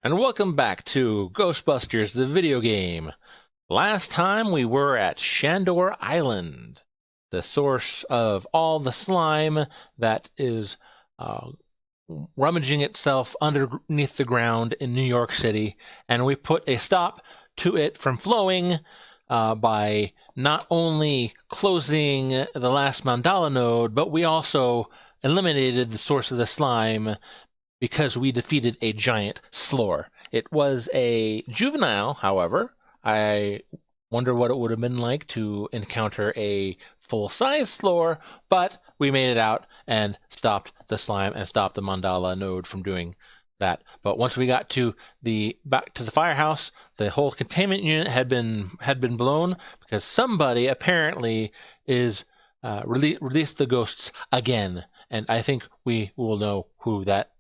And welcome back to Ghostbusters, the video game. Last time we were at Shandor Island, the source of all the slime that is rummaging itself underneath the ground in New York City, and we put a stop to it from flowing by not only closing the last mandala node, but we also eliminated the source of the slime because we defeated a giant slore. It was a juvenile, however. I wonder what it would have been like to encounter a full-size slore, but we made it out and stopped the slime and stopped the mandala node from doing that. But once we got to back to the firehouse, the whole containment unit had been blown because somebody apparently is released the ghosts again, and I think we will know who that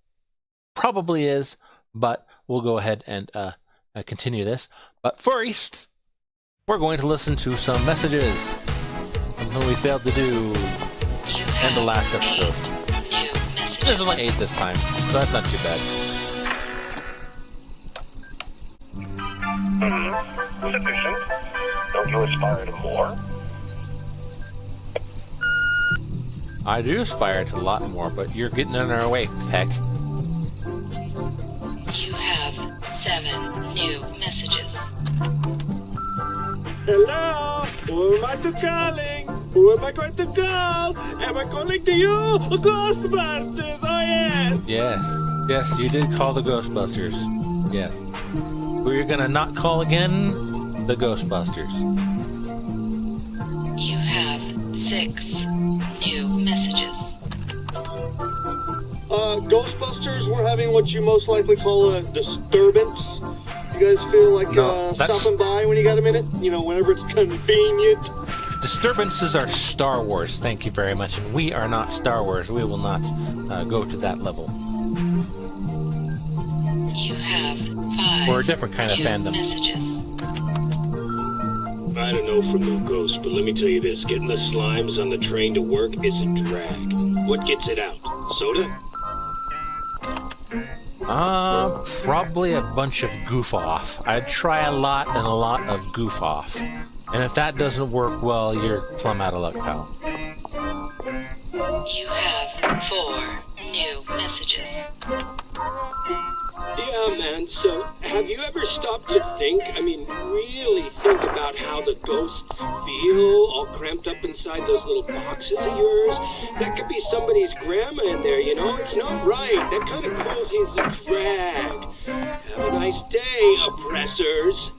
probably is, but we'll go ahead and continue this. But first, we're going to listen to some messages, something we failed to do in the last episode. There's only 8 this time, so that's not too bad. Sufficient. Don't you aspire to more? I do aspire to a lot more, but you're getting in our way, Peck. You have 7 new messages. Hello? Who am I calling? Who am I going to call? Am I calling to you? Ghostbusters! Oh, yes! Yes, you did call the Ghostbusters. Yes. Who you're gonna not call again? The Ghostbusters. You have 6 new messages. Ghostbusters, we're having what you most likely call a disturbance. You guys feel like stopping by when you got a minute? You know, whenever it's convenient. Disturbances are Star Wars, thank you very much, and we are not Star Wars. We will not go to that level. You have 5 We're a different kind of fandom. messages. I don't know from no ghosts, but let me tell you this. Getting the slimes on the train to work is a drag. What gets it out? Soda? Probably a bunch of goof off. I'd try a lot and a lot of goof off. And if that doesn't work well, you're plumb out of luck, pal. You have 4 new messages. Yeah, man, so have you ever stopped to think, really think about how the ghosts feel all cramped up inside those little boxes of yours? That could be somebody's grandma in there, you know? It's not right. That kind of cruelty is a drag. Have a nice day, oppressors.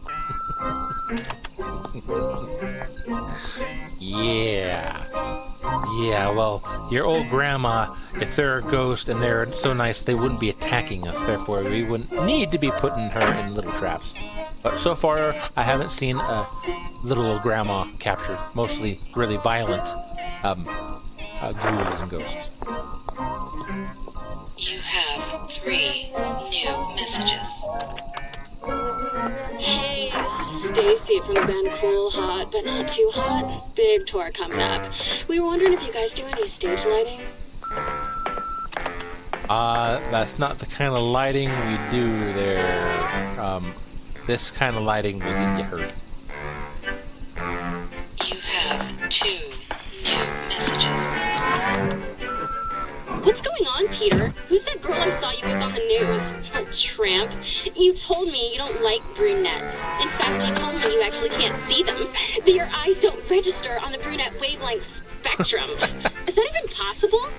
Yeah, well, your old grandma, if they're a ghost and they're so nice, they wouldn't be attacking us. Therefore, we wouldn't need to be putting her in little traps. But so far, I haven't seen a little old grandma captured. Mostly really violent ghouls and ghosts. You have 3 new messages. Hey, this is Stacy from the band Cool Hot, but not too hot. Big tour coming up. We were wondering if you guys do any stage lighting? That's not the kind of lighting we do there. This kind of lighting will get you hurt. You have 2 new messages. What's going on, Peter? Who's that girl I saw you with on the news? Oh, tramp. You told me you don't like brunettes. In fact, you told me you actually can't see them. That your eyes don't register on the brunette wavelength spectrum. Is that even possible?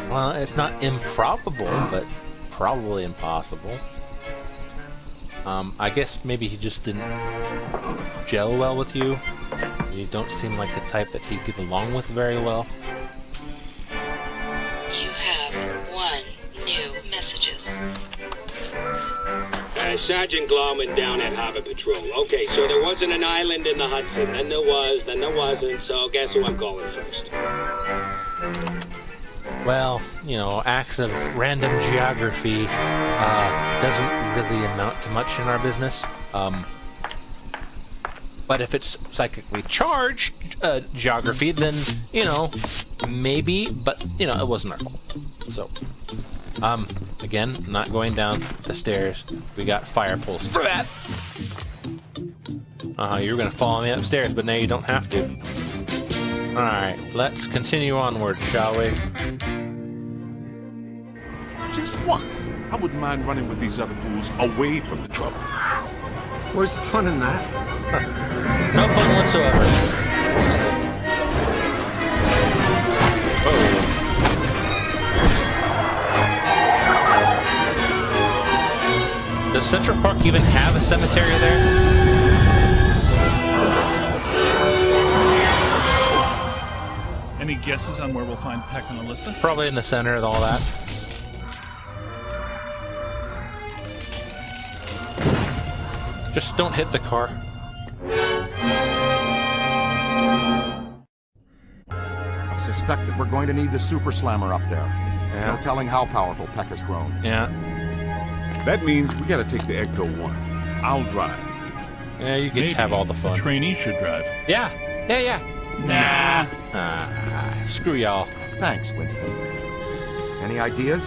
Well, it's not improbable, but probably impossible. I guess maybe he just didn't gel well with you. You don't seem like the type that he'd get along with very well. You have 1 new messages. Sergeant Glauman down at Harbor Patrol. Okay, so there wasn't an island in the Hudson. Then there was, then there wasn't. So guess who I'm calling first? Well, you know, acts of random geography doesn't really amount to much in our business. But if it's psychically charged geography, then, you know, maybe, but, you know, it wasn't our fault. So, Again, not going down the stairs. We got fire poles for that. You were gonna follow me upstairs, but now you don't have to. Alright, let's continue onward, shall we? Just once, I wouldn't mind running with these other fools away from the trouble. Where's the fun in that? No fun whatsoever. Oh. Does Central Park even have a cemetery there? Any guesses on where we'll find Peck and Alyssa? Probably in the center of all that. Just don't hit the car. I suspect that we're going to need the Super Slammer up there. Yeah. No telling how powerful Peck has grown. Yeah. That means we gotta take the Ecto 1. I'll drive. Yeah, you get to have all the fun. Trainee should drive. Yeah. Nah. Screw y'all. Thanks, Winston. Any ideas?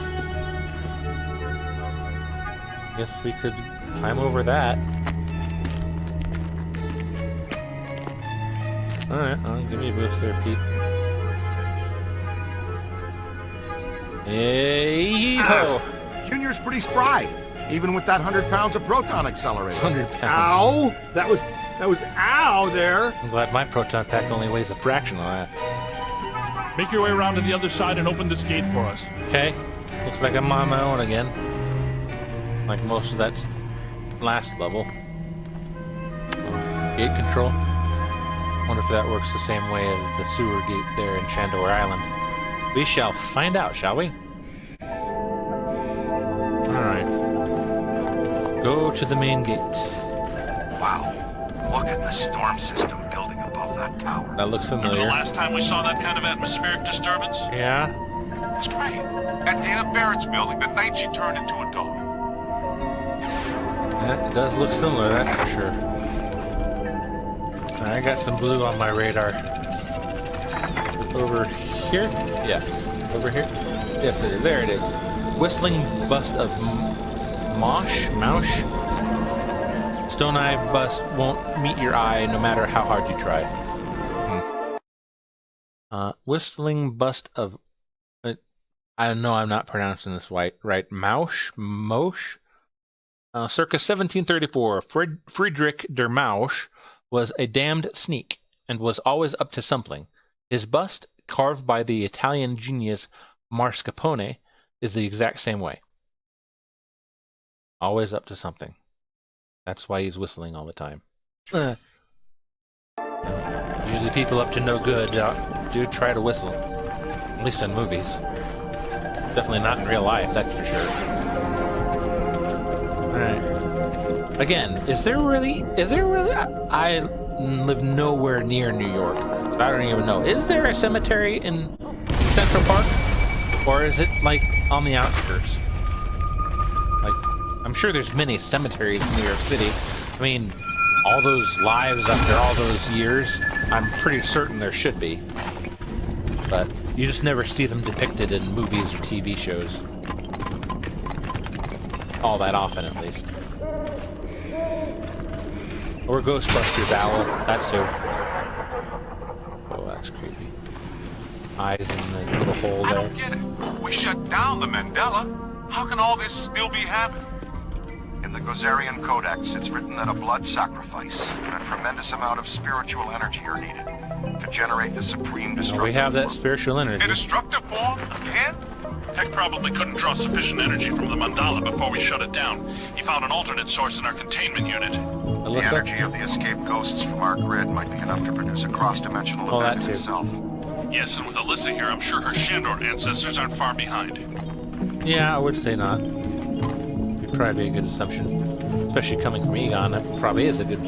Guess we could climb over that. Alright, I'll give you a boost there, Pete. Hey ho! Junior's pretty spry, even with that 100 pounds of proton accelerator. 100 pounds. Ow! That was ow there. I'm glad my proton pack only weighs a fraction of that. Make your way around to the other side and open this gate for us. Okay. Looks like I'm on my own again. Like most of that last level. Gate control. Wonder if that works the same way as the sewer gate there in Chandor Island. We shall find out, shall we? Alright. Go to the main gate. Wow. Look at the storm system building above that tower. That looks Remember the familiar. last time we saw that kind of atmospheric disturbance? Yeah? That's right. At Dana Barrett's building the night she turned into a dog. That does look similar, that's for sure. I got some blue on my radar. Over here? Yeah. Over here? Yes, it is. There it is. Whistling bust of Maush? Stone Eye bust won't meet your eye no matter how hard you try. Whistling bust of... I know I'm not pronouncing this right. Mosch? Circa 1734, Friedrich der Mausch was a damned sneak and was always up to something. His bust, carved by the Italian genius Mascarpone, is the exact same way. Always up to something. That's why he's whistling all the time. Usually people up to no good do try to whistle. At least in movies. Definitely not in real life, that's for sure. Alright. Again, is there really, I live nowhere near New York, so I don't even know. Is there a cemetery in Central Park? Or is it, like, on the outskirts? Like, I'm sure there's many cemeteries in New York City. I mean, all those lives after all those years, I'm pretty certain there should be. But you just never see them depicted in movies or TV shows. All that often, at least. Or Ghostbusters Owl, that's who. Oh, that's creepy. Eyes in the little hole I there. don't get it. We shut down the Mandela. How can all this still be happening? In the Gozerian Codex, it's written that a blood sacrifice and a tremendous amount of spiritual energy are needed to generate the supreme destructive We have that force. spiritual A energy. destructive form? Again? Peck probably couldn't draw sufficient energy from the mandala before we shut it down. He found an alternate source in our containment unit. The Alyssa? energy of the escaped ghosts from our grid might be enough to produce a cross-dimensional Oh, event that in too. itself. Yes, and with Alyssa here, I'm sure her Shandor ancestors aren't far behind. Yeah, I would say not. Would probably be a good assumption. Especially coming from Egon, that probably is a good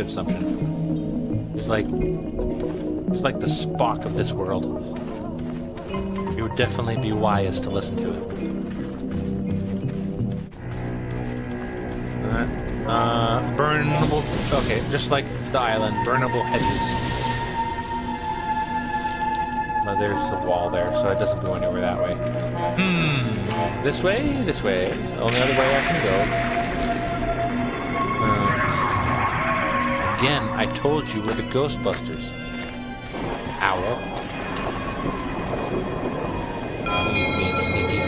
assumption. He's like the Spock of this world. It would definitely be wise to listen to it. Burnable... Okay, just like the island, burnable hedges. But there's a wall there, so it doesn't go anywhere that way. This way? This way. Only other way I can go. Again, I told you we're the Ghostbusters. Owl. Being sneaky.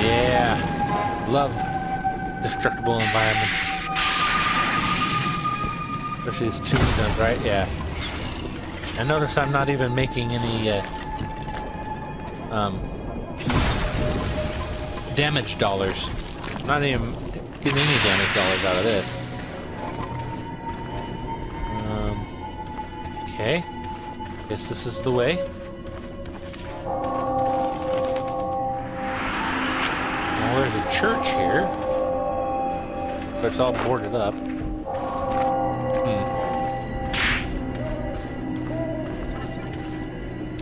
Yeah. Love destructible environments. Especially these tombstones, right? Yeah. And notice I'm not even making any damage dollars. Not even getting any damage dollars out of this. Okay. Guess this is the way. Well, there's a church here, but it's all boarded up.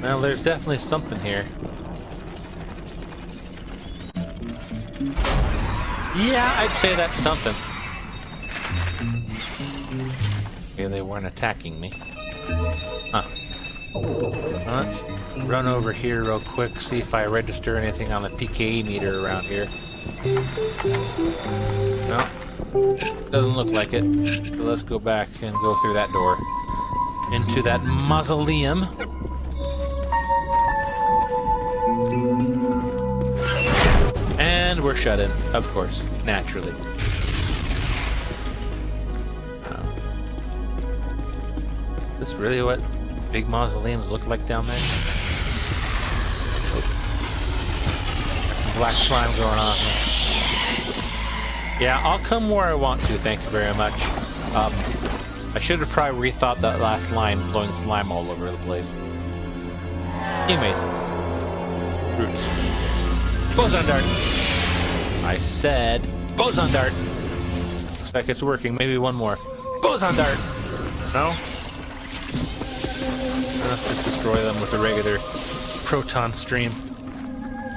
Well, there's definitely something here. Yeah, I'd say that's something. Okay, they weren't attacking me. Huh. Let's run over here real quick, see if I register anything on the PKE meter around here. No, doesn't look like it. So let's go back and go through that door. Into that mausoleum. And we're shut in, of course, naturally. Is this really what big mausoleums look like down there? Some black slime going on here. Yeah, I'll come where I want to, thank you very much. I should have probably rethought that last line, blowing slime all over the place. Anyways. Roots. Boson dart! I said boson dart! Looks like it's working, maybe one more. Boson dart! No? Let's just destroy them with a regular proton stream.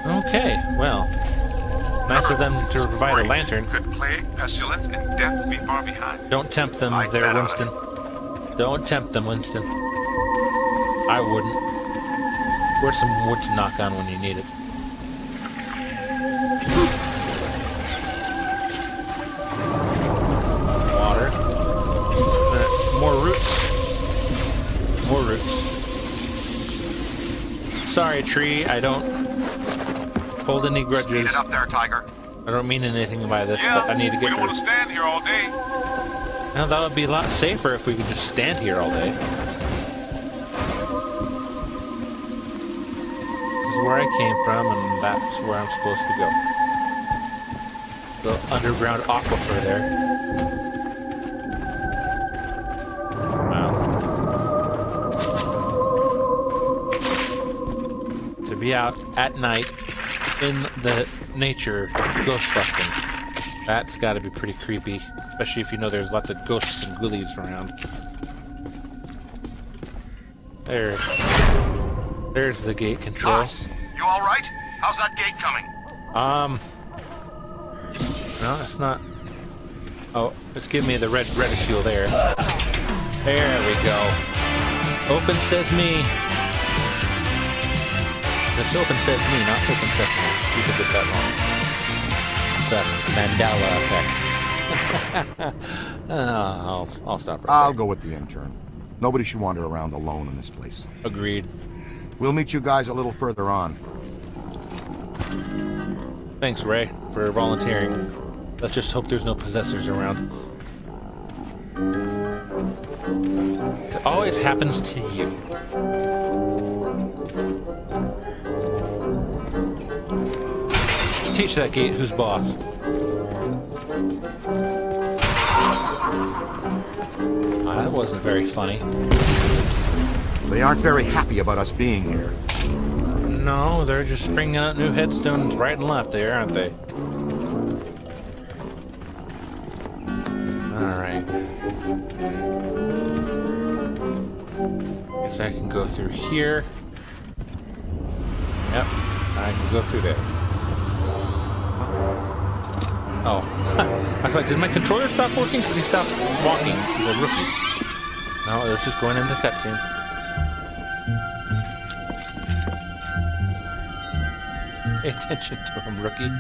Okay, well. Nice of them to provide a lantern. Could plague, pestilence, and death be far behind? Don't tempt them there, Winston. Don't tempt them, Winston. I wouldn't. Where's some wood to knock on when you need it? Water. More roots. More roots. Sorry, tree, I don't hold any grudges. Speed it up there, Tiger. I don't mean anything by this, but I need to get we don't through. want to stand here all day. Now that would be a lot safer if we could just stand here all day. This is where I came from, and that's where I'm supposed to go. The underground aquifer there. Wow. To be out at night in the nature ghostbusting. That's got to be pretty creepy, especially if you know there's lots of ghosts and ghoulies around. There's the gate control. Boss, you all right? How's that gate coming? No, it's not. Oh, it's giving me the red reticule there. There we go. Open sesame. It's open sesame, not open sesame. You could get that wrong. It's a Mandela effect. I'll stop right I'll there. go with the intern. Nobody should wander around alone in this place. Agreed. We'll meet you guys a little further on. Thanks, Ray, for volunteering. Let's just hope there's no possessors around. It always happens to you. Teach that gate who's boss. That wasn't very funny. They aren't very happy about us being here. No, they're just springing out new headstones right and left there, aren't they? Alright. Guess I can go through here. Yep, I can go through there. Oh. I was like, did my controller stop working? Because he stopped walking. He's a rookie. No, it was just going into cutscene. Pay attention to him, rookie.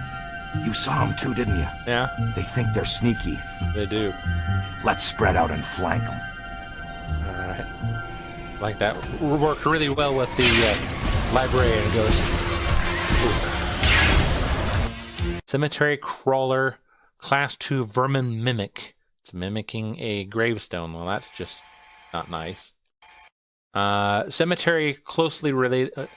You saw them too, didn't you? Yeah, They think they're sneaky. they do. Let's spread out and flank them. Alright. Like that. Worked really well with the librarian ghost. Ooh. Cemetery Crawler, Class 2 Vermin Mimic. It's mimicking a gravestone. Well, that's just not nice. Cemetery closely related...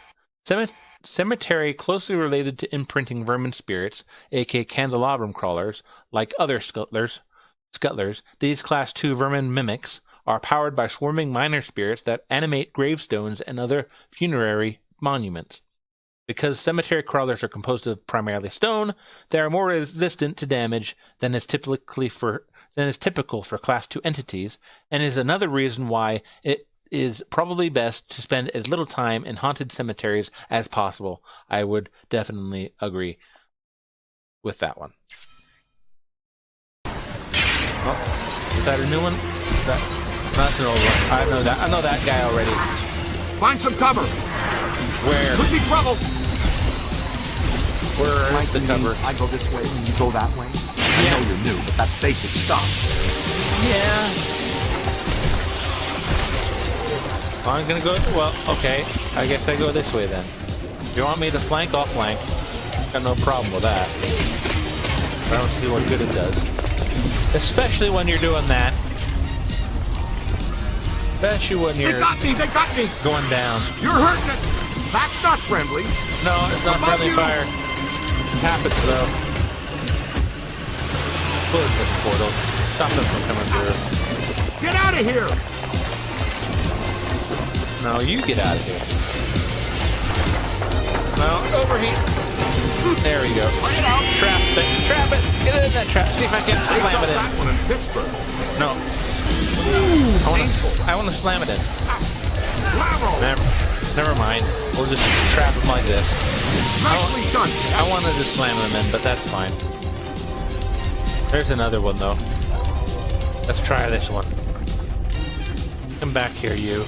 Cemetery closely related to imprinting vermin spirits, aka candelabrum crawlers, like other scuttlers. These Class 2 vermin mimics are powered by swarming minor spirits that animate gravestones and other funerary monuments. Because cemetery crawlers are composed of primarily stone, they are more resistant to damage than is typical for Class 2 entities, and is another reason why it is probably best to spend as little time in haunted cemeteries as possible. I would definitely agree with that one. Oh, is that a new one? That's an old one. I know that guy already. Find some cover. Where? Could be trouble. Where is the cover? I go this way and you go that way. I know you're new, but that's basic stuff. Yeah. I'm gonna go. Well, okay. I guess I go this way then. If you want me to flank, I'll flank. Got no problem with that. I don't see what good it does. Especially when you're doing that. Especially when you're... They got me! Going down. You're hurting it! That's not friendly! No, it's not friendly fire. It happens though. Close this portal. Stop them from coming through. Get out of here! No, you get out of here. No, overheat. There we go. Trap it. Trap it. Get it in that trap. See if I can slam it in. That one in Pittsburgh. No. I want to slam it in. Never mind. We'll just trap him like this. Nicely done. I wanted to slam him in, but that's fine. There's another one, though. Let's try this one. Come back here, you.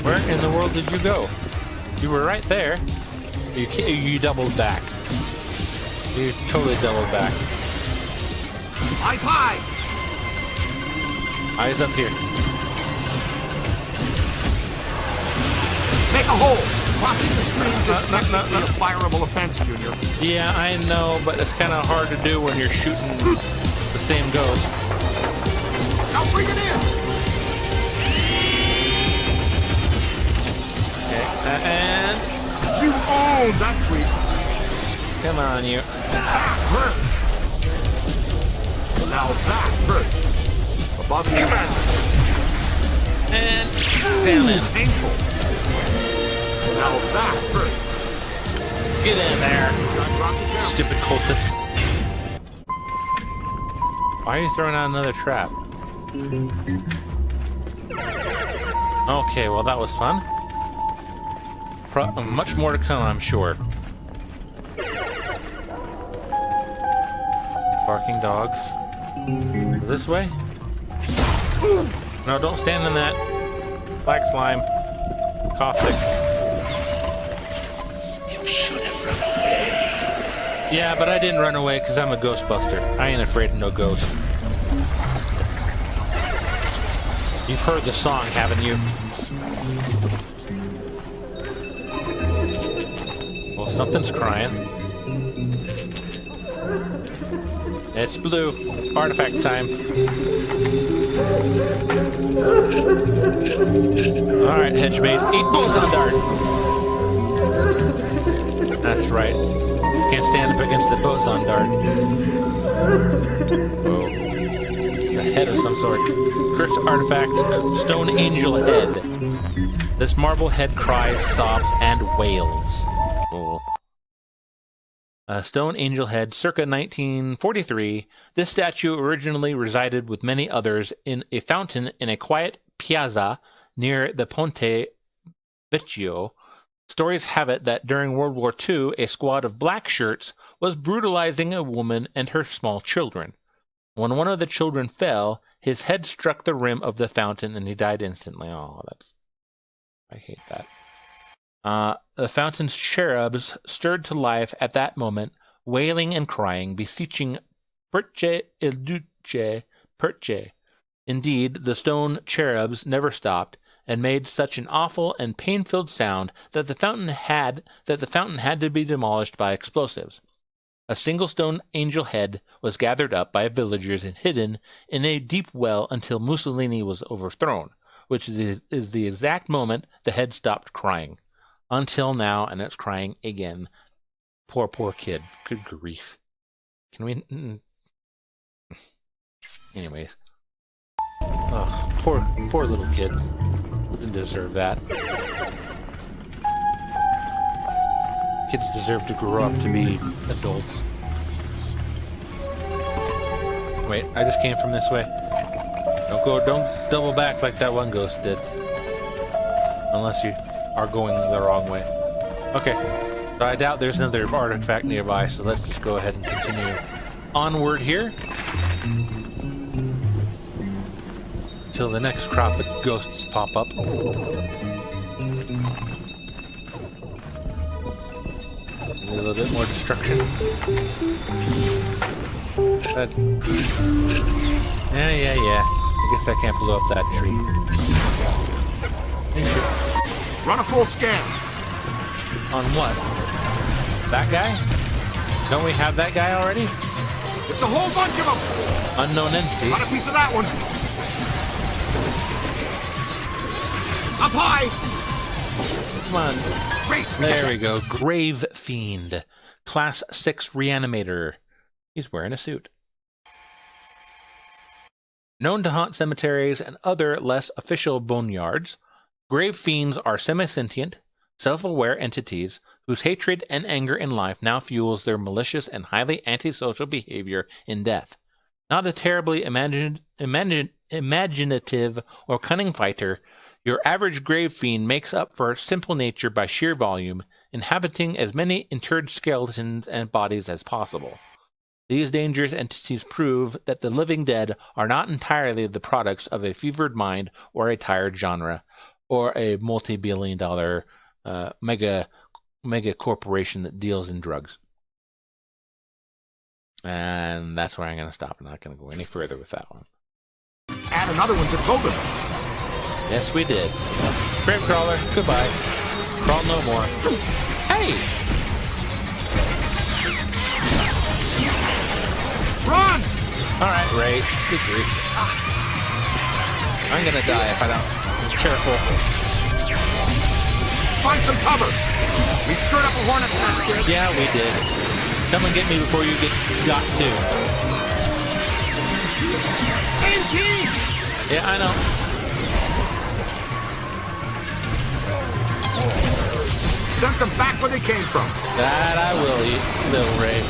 Where in the world did you go? You were right there. You doubled back. You totally doubled back. Eyes high! Eyes up here. Make a hole! Crossing the streams is technically a fireable offense, Junior. Yeah, I know, but it's kind of hard to do when you're shooting the same ghost. Now bring it in! And you own that creep. Come on, you. That hurt. Now that hurt. Above you. Come on. And down in. Painful. Now that hurt. Get in there, stupid cultist. Why are you throwing out another trap? Okay, well that was fun. Much more to come, I'm sure. Barking dogs. This way? No, don't stand in that. Black slime. Caustic. You should have run away. Yeah, but I didn't run away because I'm a Ghostbuster. I ain't afraid of no ghost. You've heard the song, haven't you? Well, something's crying. It's blue. Artifact time. Alright, Hedgemate. Eat boson dart! That's right. Can't stand up against the boson dart. Whoa. A head of some sort. Cursed artifact, stone angel head. This marble head cries, sobs, and wails. Cool. Stone angel head, circa 1943. This statue originally resided with many others in a fountain in a quiet piazza near the Ponte Vecchio. Stories have it that during World War II, a squad of black shirts was brutalizing a woman and her small children. When one of the children fell, his head struck the rim of the fountain and he died instantly. Oh, I hate that. The fountain's cherubs stirred to life at that moment, wailing and crying, beseeching Perche il Duce, Perche. Indeed, the stone cherubs never stopped, and made such an awful and pain-filled sound that the fountain had to be demolished by explosives. A single stone angel head was gathered up by villagers and hidden in a deep well until Mussolini was overthrown, which is the exact moment the head stopped crying. Until now, and it's crying again. Poor kid. Good grief. Can we... Anyways. Ugh, poor little kid. Didn't deserve that. Kids deserve to grow up to be adults. Wait, I just came from this way. Don't double back like that one ghost did. Unless you are going the wrong way. Okay, so I doubt there's another artifact nearby, so let's just go ahead and continue onward here. Until the next crop of ghosts pop up. A little bit more destruction. Yeah. I guess I can't blow up that tree. Run a full scan. On what? That guy? Don't we have that guy already? It's a whole bunch of them. Unknown entity. Got a piece of that one. Up high. Come on. Great. There we go. Grave Fiend. Class 6 Reanimator. He's wearing a suit. Known to haunt cemeteries and other less official boneyards, grave fiends are semi-sentient, self-aware entities whose hatred and anger in life now fuels their malicious and highly antisocial behavior in death. Not a terribly imaginative or cunning fighter, your average grave fiend makes up for its simple nature by sheer volume, inhabiting as many interred skeletons and bodies as possible. These dangerous entities prove that the living dead are not entirely the products of a fevered mind or a tired genre, or a multi-billion-dollar mega corporation that deals in drugs. And that's where I'm going to stop. I'm not going to go any further with that one. Add another one to Tobin. Yes, we did. Grave crawler, goodbye. Crawl no more. Hey! Run! Alright, Ray. Good grief. I'm gonna die if I don't. Careful. Find some cover. We stirred up a hornet's nest, kid. Yeah, we did. Come and get me before you get got too. Same key! Yeah, I know. Sent them back where they came from. That I will, you little Ray.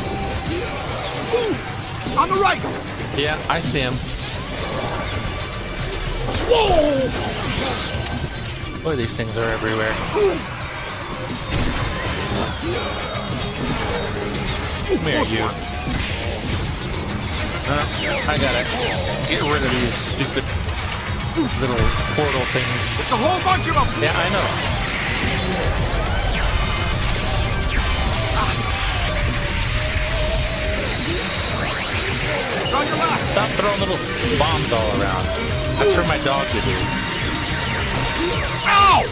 Ooh! On the right! Yeah, I see him. Whoa! Boy, these things are everywhere. Come here, you. I gotta get rid of these stupid little portal things. It's a whole bunch of them! Yeah, I know. It's on your left! Stop throwing little bombs all around. That's for my dog to do. Ow!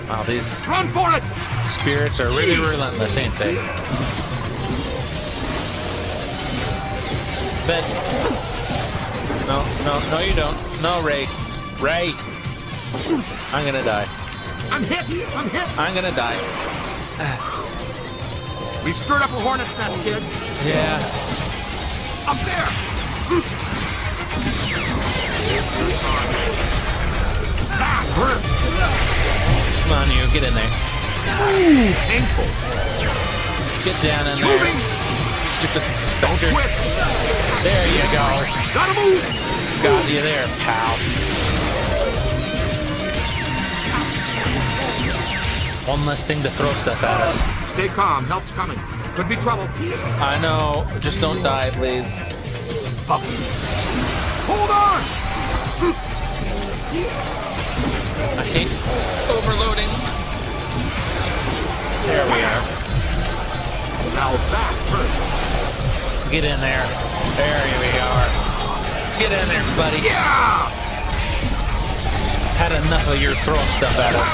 Wow, these Run for it! spirits are really relentless, ain't they? Ben. No, you don't. No, Ray. Ray! I'm gonna die. I'm hit! I'm gonna die. We stirred up a hornet's nest, kid. Yeah. Up there! That hurt! Come on, you. Get in there. Ooh, painful. Get down in there. Moving! Stupid Don't specter. quit! There you go. Gotta move! Got you there, pal. One less thing to throw stuff at us. Stay calm, help's coming. Could be trouble. I know. Just don't die, please. Hold on! I hate overloading. There we are. Now that hurt. Get in there. There we are. Get in there, buddy. Yeah! Had enough of your throwing stuff at us.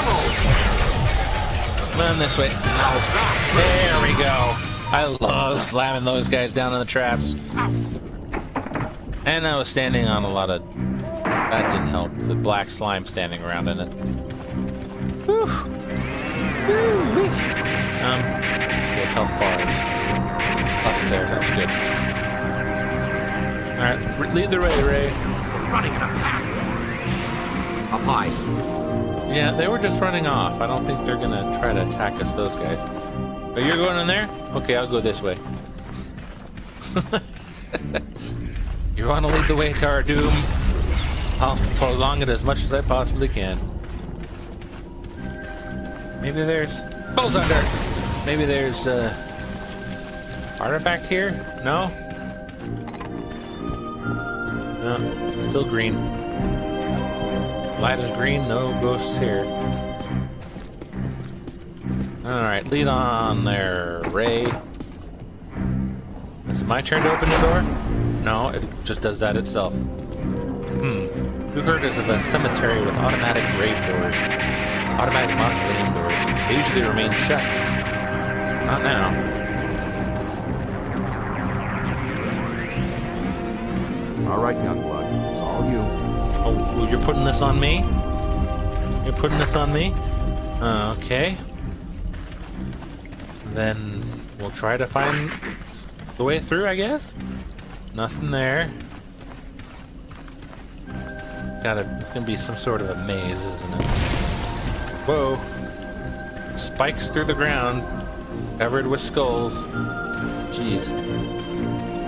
Come on this way. There we go. I love slamming those guys down in the traps. And I was standing on a lot of... That didn't help. The black slime standing around in it. Whew. Woo-wee. Good health bars. Up there, that's good. Alright, lead the way, Ray. We're running in a pack. Up high. Yeah, they were just running off. I don't think they're gonna try to attack us, those guys. But you're going in there? Okay, I'll go this way. You want to lead the way to our doom? I'll prolong it as much as I possibly can. Maybe there's... Bull's under! Maybe there's, artifact here? No? No, still green. Light is green, no ghosts here. Alright, lead on there, Ray. Is it my turn to open the door? No, it just does that itself. Who heard of a cemetery with automatic grave doors? Automatic mausoleum doors. They usually remain shut. Not now. All right, young blood. It's all you. Oh, you're putting this on me? You're putting this on me? Okay. Then we'll try to find the way through, I guess? Nothing there. It's gonna be some sort of a maze, isn't it? Whoa. Spikes through the ground, covered with skulls. Jeez.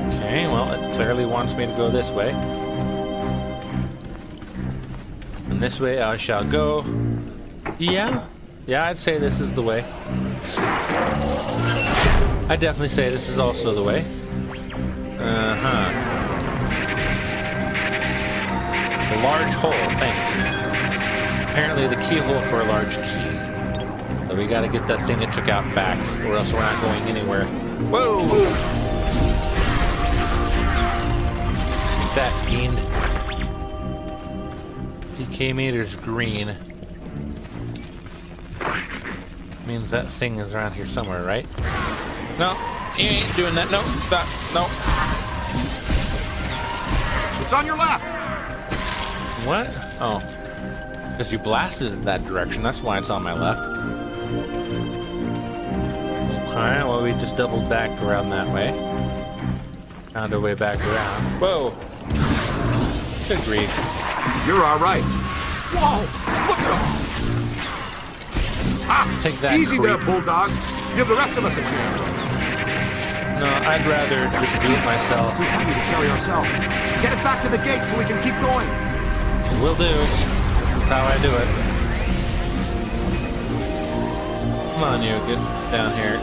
Okay, well, it clearly wants me to go this way. And this way I shall go. Yeah, I'd say this is the way. I'd definitely say this is also the way. Uh-huh. A large hole, thanks. Apparently the keyhole for a large key. So we gotta get that thing it took out back, or else we're not going anywhere. Whoa! That fiend. PK meter's green. Means that thing is around here somewhere, right? No, you ain't doing that. No, stop. No. It's on your left. What? Oh. Because you blasted in that direction. That's why it's on my left. Okay, well, we just doubled back around that way. Found our way back around. Whoa! Good grief. You're all right. Whoa! Look at him! Ah, take that. Easy creep. there, Bulldog. Give the rest of us a chance. No, I'd rather just do it myself. It's too heavy to carry ourselves. Get it back to the gate so we can keep going. Will do. That's how I do it. Come on, you. Get down here.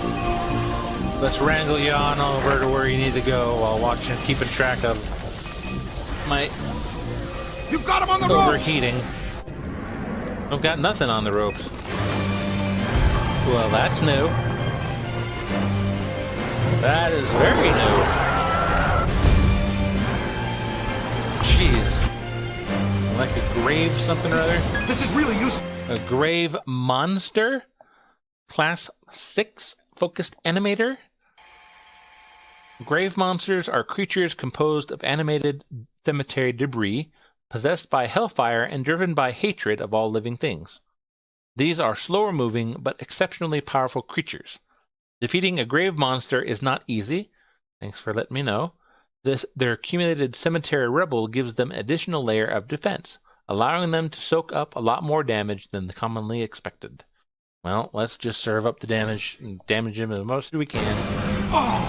Let's wrangle you on over to where you need to go while watching, keeping track of my You've got him on the overheating. I've got nothing on the ropes. Well, that's new. That is very new. Jeez. Like a grave something or other? This is really useful. A grave monster? Class 6 focused animator? Grave monsters are creatures composed of animated cemetery debris, possessed by hellfire and driven by hatred of all living things. These are slower moving but exceptionally powerful creatures. Defeating a grave monster is not easy. Thanks for letting me know. Their accumulated cemetery rubble gives them an additional layer of defense, allowing them to soak up a lot more damage than commonly expected. Well, let's just serve up the damage and damage him as much as we can. Oh.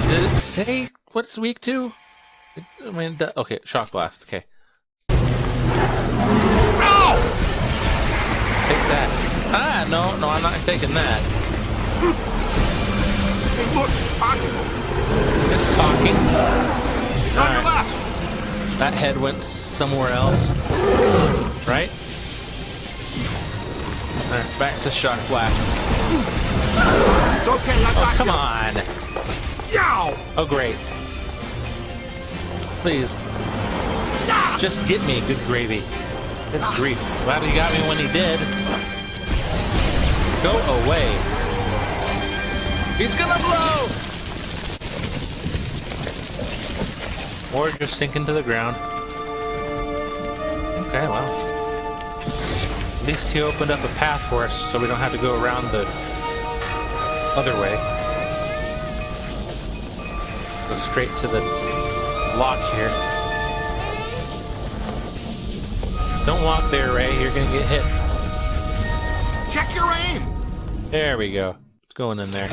Did it say what it's weak to? Okay, shock blast. Okay. No! Take that. Ah, no, I'm not taking that. Hey, look, it's talking. It's talking. It's on your left. That head went somewhere else. Right? Alright, back to shock blast. It's okay, I got Come you. on! Yow! Oh, great. Please. Just get me, good gravy. Good grief. Glad he got me when he did. Go away. He's gonna blow! Or just sink into the ground. Okay, well. At least he opened up a path for us so we don't have to go around the other way. Go straight to the lock here. Don't walk there, Ray. You're gonna get hit. Check your aim! There we go. It's going in there.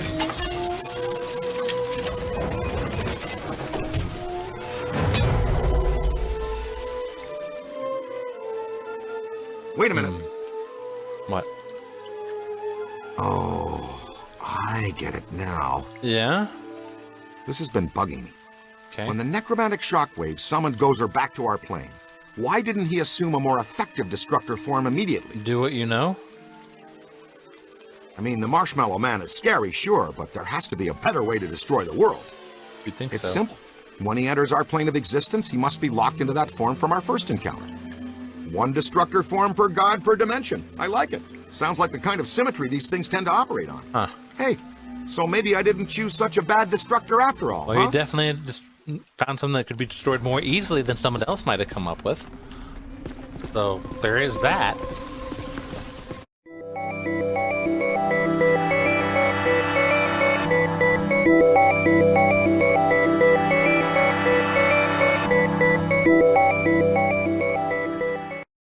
Wait a minute. What? Oh, I get it now. Yeah? This has been bugging me. Okay. When the necromantic shockwave summoned Gozer back to our plane, why didn't he assume a more effective destructor form immediately? Do what you know? I mean, the Marshmallow Man is scary, sure, but there has to be a better way to destroy the world. You'd think It's so. simple. When he enters our plane of existence, he must be locked into that form from our first encounter. One destructor form per god per dimension. I like it. Sounds like the kind of symmetry these things tend to operate on. Huh. Hey, so maybe I didn't choose such a bad destructor after all, Well, huh? you definitely just found something that could be destroyed more easily than someone else might have come up with. So, there is that.